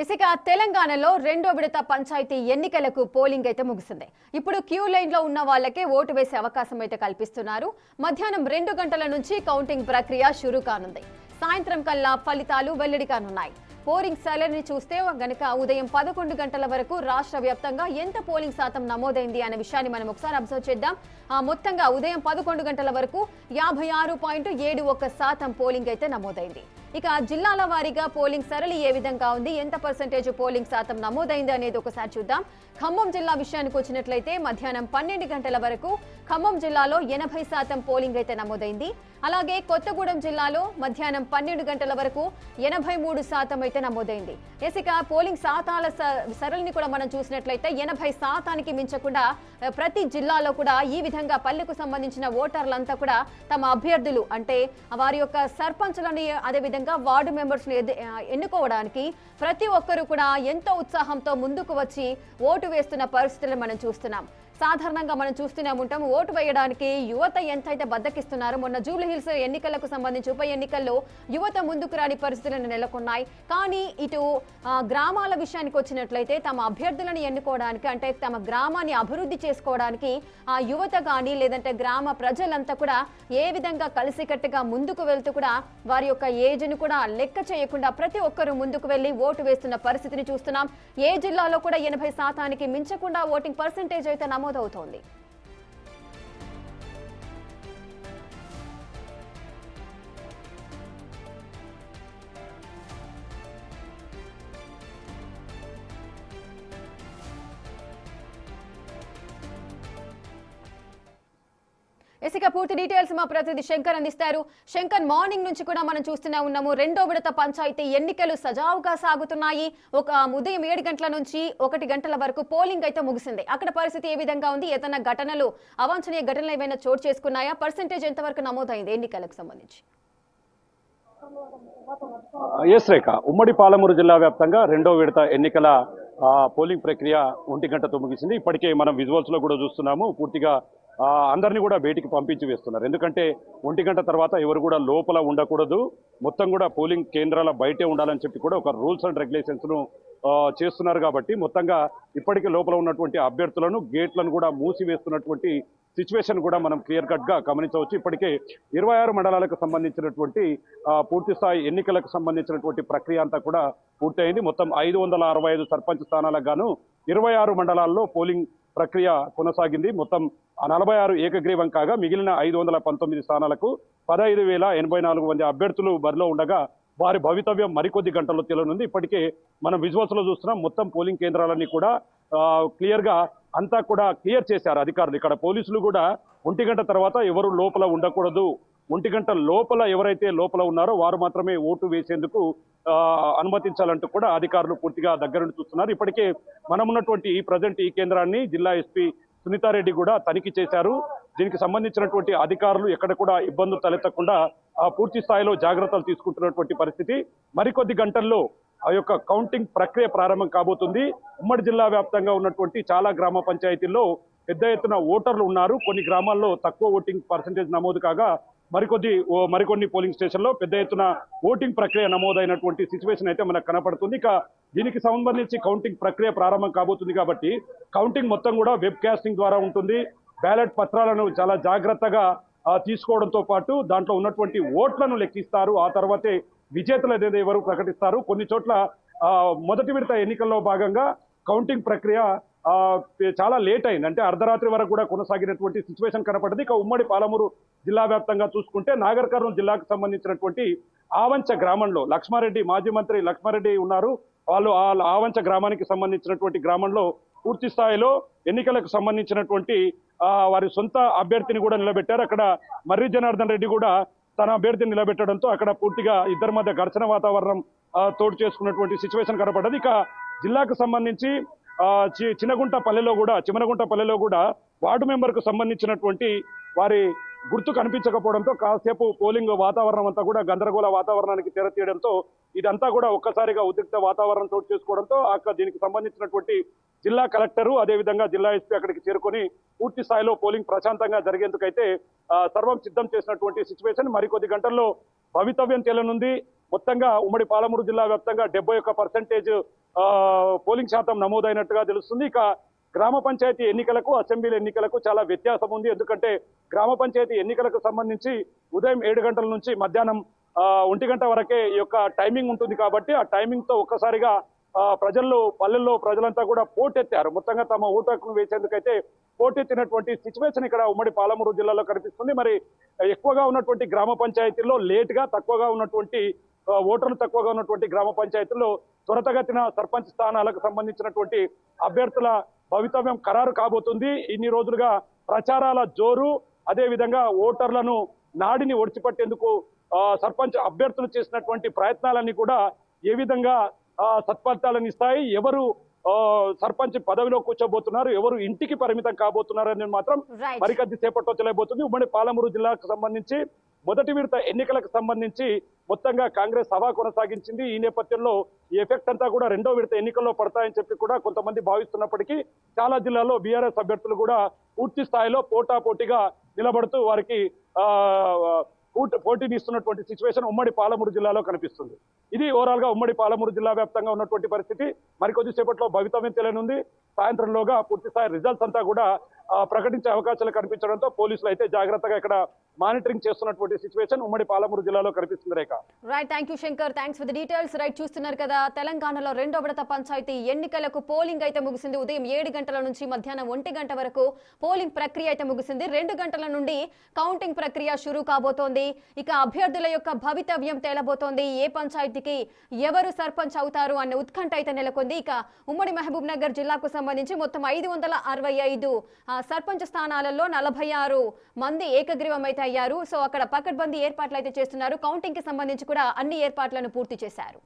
ఇసుక తెలంగాణలో రెండో విడత పంచాయతీ ఎన్నికలకు పోలింగ్ అయితే ముగిసింది. ఇప్పుడు క్యూ లైన్ లో ఉన్న వాళ్ళకే ఓటు వేసే అవకాశం అయితే కల్పిస్తున్నారు. మధ్యాహ్నం 2 గంటల నుంచి కౌంటింగ్ ప్రక్రియ షురూ కానుంది. సాయంత్రం కల్లా ఫలితాలు వెల్లడి కానున్నాయి. పోలింగ్ సరళిని చూస్తే గనుక ఉదయం 11 గంటల వరకు రాష్ట్ర వ్యాప్తంగా ఎంత పోలింగ్ శాతం నమోదైంది అనే విషయాన్ని మనం ఒకసారి అబ్జర్వ్ చేద్దాం. మొత్తంగా ఉదయం 11 గంటల వరకు 56.71% పోలింగ్ అయితే నమోదైంది. ఇక జిల్లాల వారీగా పోలింగ్ సరళి ఏ విధంగా ఉంది, ఎంత పర్సెంటేజ్ పోలింగ్ శాతం నమోదైంది అనేది ఒకసారి చూద్దాం. ఖమ్మం జిల్లా విషయానికి వచ్చినట్లయితే మధ్యాహ్నం 12 గంటల వరకు ఖమ్మం జిల్లాలో 80% పోలింగ్ అయితే నమోదైంది. అలాగే కొత్తగూడెం జిల్లాలో మధ్యాహ్నం 12 గంటల వరకు 83% అయితే నమోదైంది. ఇక పోలింగ్ శాతాల సరళిని కూడా మనం చూసినట్లయితే 80%కి మించకుండా ప్రతి జిల్లాలో కూడా ఈ విధంగా పల్లెకు సంబంధించిన ఓటర్లంతా కూడా తమ అభ్యర్థులు అంటే వారి యొక్క సర్పంచులని అదేవిధంగా వార్డు మెంబర్స్ ఎన్నుకోవడానికి ప్రతి ఒక్కరు కూడా ఎంతో ఉత్సాహంతో ముందుకు వచ్చి ఓటు వేస్తున్న పరిస్థితులను మనం చూస్తున్నాం. సాధారణంగా మనం చూస్తూనే ఉంటాం, ఓటు వేయడానికి యువత ఎంతైతే బద్దకిస్తున్నారో మొన్న జూబ్లీ హిల్స్ ఎన్నికలకు సంబంధించి ఉప ఎన్నికల్లో యువత ముందుకు రాని పరిస్థితులను నెలకొన్నాయి. కానీ ఇటు గ్రామాల విషయానికి వచ్చినట్లయితే తమ అభ్యర్థులను ఎన్నుకోవడానికి అంటే తమ గ్రామాన్ని అభివృద్ధి చేసుకోవడానికి ఆ యువత కానీ లేదంటే గ్రామ ప్రజలంతా కూడా ఏ విధంగా కలిసికట్టుగా ముందుకు వెళ్తూ కూడా వారి యొక్క ఏజ్ను కూడా లెక్క చేయకుండా ప్రతి ఒక్కరూ ముందుకు వెళ్లి ఓటు వేస్తున్న పరిస్థితిని చూస్తున్నాం. ఏ జిల్లాలో కూడా 80%కి మించకుండా ఓటింగ్ పర్సెంటేజ్ అయితే నమోదవుతోంది. ఇక పూర్తి డీటెయిల్స్ మా ప్రతినిధి శంకర్ అందిస్తారు. శంకర్, మార్నింగ్ నుంచి కూడా మనం చూస్తూనే ఉన్నాము, రెండో విడత పంచాయతీ ఎన్నికలు సజావుగా సాగుతున్నాయి. ఉదయం 7 గంటల నుంచి 1 గంటల వరకు పోలింగ్ అయితే ముగిసింది. అక్కడ పరిస్థితి ఏ విధంగా ఉంది? ఏదైనా అవాంఛనీయ ఘటనలు ఏమైనా చోటు చేసుకున్నాయా? పర్సెంటేజ్ ఎంతవరకు నమోదైంది ఎన్నికలకు సంబంధించి? ఎస్ రేఖ, ఉమ్మడి పాలమూరు జిల్లా వ్యాప్తంగా రెండో విడత ఎన్నికల పోలింగ్ ప్రక్రియ 1 గంటతో ముగిసింది. ఇప్పటికే మనం విజువల్స్ లో కూడా చూస్తున్నాము, పూర్తిగా అందరినీ కూడా బయటికి పంపించి వేస్తున్నారు. ఎందుకంటే 1 గంట తర్వాత ఎవరు కూడా లోపల ఉండకూడదు, మొత్తం కూడా పోలింగ్ కేంద్రాల బయటే ఉండాలని చెప్పి కూడా ఒక రూల్స్ అండ్ రెగ్యులేషన్స్ ను చేస్తున్నారు. కాబట్టి మొత్తంగా ఇప్పటికే లోపల ఉన్నటువంటి అభ్యర్థులను గేట్లను కూడా మూసివేస్తున్నటువంటి సిచ్యువేషన్ కూడా మనం క్లియర్ కట్ గా గమనించవచ్చు. ఇప్పటికే 26 మండలాలకు సంబంధించినటువంటి పూర్తి స్థాయి ఎన్నికలకు సంబంధించినటువంటి ప్రక్రియ అంతా కూడా పూర్తయింది. మొత్తం 565 సర్పంచ్ స్థానాలకు గాను 26 మండలాల్లో పోలింగ్ ప్రక్రియ కొనసాగింది. మొత్తం 46 ఏకగ్రీవం కాగా మిగిలిన 519 స్థానాలకు 15,084 మంది అభ్యర్థులు బరిలో ఉండగా వారి భవితవ్యం మరికొద్ది గంటల్లో తేలనుంది. ఇప్పటికే మనం విజువల్స్ లో చూస్తున్నాం, మొత్తం పోలింగ్ కేంద్రాలన్నీ కూడా క్లియర్ గా అంతా కూడా క్లియర్ చేశారు అధికారులు. ఇక్కడ పోలీసులు కూడా 1 గంట తర్వాత ఎవరు లోపల ఉండకూడదు, 1 గంట లోపల ఎవరైతే లోపల ఉన్నారో వారు మాత్రమే ఓటు వేసేందుకు అనుమతించాలంటూ కూడా అధికారులు పూర్తిగా దగ్గరుండి చూస్తున్నారు. ఇప్పటికే మనం ఉన్నటువంటి ఈ కేంద్రాన్ని జిల్లా ఎస్పీ సునీతారెడ్డి కూడా తనిఖీ చేశారు. దీనికి సంబంధించినటువంటి అధికారులు ఎక్కడ కూడా ఇబ్బందులు తలెత్తకుండా పూర్తి స్థాయిలో జాగ్రత్తలు తీసుకుంటున్నటువంటి పరిస్థితి. మరికొద్ది గంటల్లో ఆ యొక్క కౌంటింగ్ ప్రక్రియ ప్రారంభం కాబోతుంది. ఉమ్మడి జిల్లా వ్యాప్తంగా ఉన్నటువంటి చాలా గ్రామ పంచాయతీల్లో పెద్ద ఎత్తున ఓటర్లు ఉన్నారు. కొన్ని గ్రామాల్లో తక్కువ ఓటింగ్ పర్సెంటేజ్ నమోదు కాగా మరికొన్ని పోలింగ్ స్టేషన్లో పెద్ద ఎత్తున ఓటింగ్ ప్రక్రియ నమోదైనటువంటి సిచ్యువేషన్ అయితే మనకు కనపడుతుంది. ఇక దీనికి సంబంధించి కౌంటింగ్ ప్రక్రియ ప్రారంభం కాబోతుంది కాబట్టి కౌంటింగ్ మొత్తం కూడా వెబ్ కాస్టింగ్ ద్వారా ఉంటుంది. బ్యాలెట్ పత్రాలను చాలా జాగ్రత్తగా తీసుకోవడంతో పాటు దాంట్లో ఉన్నటువంటి ఓట్లను లెక్కిస్తారు. ఆ తర్వాతే విజేతలు ఏదైతే ఎవరు ప్రకటిస్తారు. కొన్ని చోట్ల మొదటి విడత ఎన్నికల్లో భాగంగా కౌంటింగ్ ప్రక్రియ చాలా లేట్ అయింది, అంటే అర్ధరాత్రి వరకు కూడా కొనసాగినటువంటి సిచ్యువేషన్ కనపడింది. ఇక ఉమ్మడి పాలమూరు జిల్లా వ్యాప్తంగా చూసుకుంటే నాగర్ కర్నూలు జిల్లాకు సంబంధించినటువంటి ఆవంచ గ్రామంలో లక్ష్మారెడ్డి, మాజీ మంత్రి లక్ష్మారెడ్డి ఉన్నారు. వాళ్ళు ఆవంచ గ్రామానికి సంబంధించినటువంటి గ్రామంలో పూర్తి స్థాయిలో ఎన్నికలకు సంబంధించినటువంటి వారి సొంత అభ్యర్థిని కూడా నిలబెట్టారు. అక్కడ మర్రి జనార్దన్ రెడ్డి కూడా తన అభ్యర్థిని నిలబెట్టడంతో అక్కడ పూర్తిగా ఇద్దరి మధ్య ఘర్షణ వాతావరణం తోడు చేసుకున్నటువంటి సిచ్యువేషన్ కనపడ్డది. ఇక జిల్లాకు సంబంధించి చిమనగుంట పల్లెలో కూడా వార్డు మెంబర్కు సంబంధించినటువంటి వారి గుర్తు కనిపించకపోవడంతో కాసేపు పోలింగ్ వాతావరణం అంతా కూడా గందరగోళ వాతావరణానికి తెరతీయడంతో ఇదంతా కూడా ఒక్కసారిగా ఉద్రిక్త వాతావరణం చోటు చేసుకోవడంతో దీనికి సంబంధించినటువంటి జిల్లా కలెక్టరు అదేవిధంగా జిల్లా ఎస్పీ అక్కడికి చేరుకొని పూర్తి స్థాయిలో పోలింగ్ ప్రశాంతంగా జరిగేందుకైతే సర్వం సిద్ధం చేసినటువంటి సిచ్యువేషన్. మరికొద్ది గంటల్లో భవితవ్యం తేలనుంది. మొత్తంగా ఉమ్మడి పాలమూరు జిల్లా వ్యాప్తంగా 71% పోలింగ్ శాతం నమోదైనట్టుగా తెలుస్తుంది. ఇక గ్రామ పంచాయతీ ఎన్నికలకు అసెంబ్లీ ఎన్నికలకు చాలా వ్యత్యాసం ఉంది. ఎందుకంటే గ్రామ పంచాయతీ ఎన్నికలకు సంబంధించి ఉదయం 7 గంటల నుంచి మధ్యాహ్నం 1 గంట వరకే ఈ యొక్క టైమింగ్ ఉంటుంది కాబట్టి ఆ టైమింగ్ తో ఒక్కసారిగా పల్లెల్లో ప్రజలంతా కూడా పోటెత్తారు. మొత్తంగా తమ ఓటు హక్కును వేసేందుకైతే పోటెత్తినటువంటి సిచ్యువేషన్ ఇక్కడ ఉమ్మడి పాలమూరు జిల్లాలో కనిపిస్తుంది. మరి ఎక్కువగా ఉన్నటువంటి గ్రామ పంచాయతీల్లో లేట్గా తక్కువగా ఉన్నటువంటి ఓటర్లు తక్కువగా ఉన్నటువంటి గ్రామ పంచాయతీల్లో త్వరతగతిన సర్పంచ్ స్థానాలకు సంబంధించినటువంటి అభ్యర్థుల భవితవ్యం ఖరారు కాబోతుంది. ఇన్ని రోజులుగా ప్రచారాల జోరు, అదే విధంగా ఓటర్లను నాడిని ఒడిచిపట్టేందుకు సర్పంచ్ అభ్యర్థులు చేసినటువంటి ప్రయత్నాలన్నీ కూడా ఏ విధంగా సత్ఫలితాలను ఇస్తాయి, ఎవరు సర్పంచ్ పదవిలో కూర్చోబోతున్నారు, ఎవరు ఇంటికి పరిమితం కాబోతున్నారు అనేది మాత్రం మరికొద్ది సేపట్లో తెలియబోతుంది. ఉమ్మడి పాలమూరు జిల్లాకు సంబంధించి మొదటి విడత ఎన్నికలకు సంబంధించి మొత్తంగా కాంగ్రెస్ సభ కొనసాగించింది. ఈ నేపథ్యంలో ఈ ఎఫెక్ట్ అంతా కూడా రెండో విడత ఎన్నికల్లో పడతాయని చెప్పి కూడా కొంతమంది భావిస్తున్నప్పటికీ చాలా జిల్లాల్లో బీఆర్ఎస్ అభ్యర్థులు కూడా పూర్తి స్థాయిలో పోటాపోటీగా నిలబడుతూ వారికి పోటీని ఇస్తున్నటువంటి సిచ్యువేషన్ ఉమ్మడి పాలమూరు జిల్లాలో కనిపిస్తుంది. ఇది ఓవరాల్ గా ఉమ్మడి పాలమూరు జిల్లా వ్యాప్తంగా ఉన్నటువంటి పరిస్థితి. మరికొద్ది సేపట్లో భవితవ్యం తెలియనుంది. సాయంత్రంలోగా పూర్తి స్థాయి రిజల్ట్స్ అంతా కూడా ప్రకటించే అవకాశాలు కనిపించడంతో పోలీసులు అయితే జాగ్రత్తగా ఇక్కడ మానిటరింగ్ చేస్తున్నటువంటి సిచ్యువేషన్ ఉమ్మడి పాలమూరు జిల్లాలో కనిపిస్తుంది. Rekha right, thank you Shankar, thanks for the details. Right, చూస్తున్నారు కదా, తెలంగాణలో రెండో విడత పంచాయతీ ఎన్నికలకు పోలింగ్ అయితే ముగిసింది. ఉదయం 7 గంటల నుంచి మధ్యాహ్నం 1 గంట వరకు పోలింగ్ ప్రక్రియ అయితే ముగిసింది. 2 గంటల నుండి కౌంటింగ్ ప్రక్రియ షురూ కాబోతోంది. ఇక అభ్యర్థుల యొక్క భవితవ్యం తేలబోతోంది. ఏ పంచాయతీకి ఎవరు సర్పంచ్ అవుతారు అనే ఉత్కంఠ అయితే నెలకొంది. ఇక ఉమ్మడి మహబూబ్ నగర్ జిల్లాకు సంబంధించి మొత్తం 565 సర్పంచ్ స్థానాలలో 46 మంది ఏకగ్రీవం అయితే అయ్యారు. సో అక్కడ పకడ్బందీ ఏర్పాట్లు అయితే చేస్తున్నారు. కౌంటింగ్ కి సంబంధించి కూడా అన్ని ఏర్పాట్లను పూర్తి చేశారు.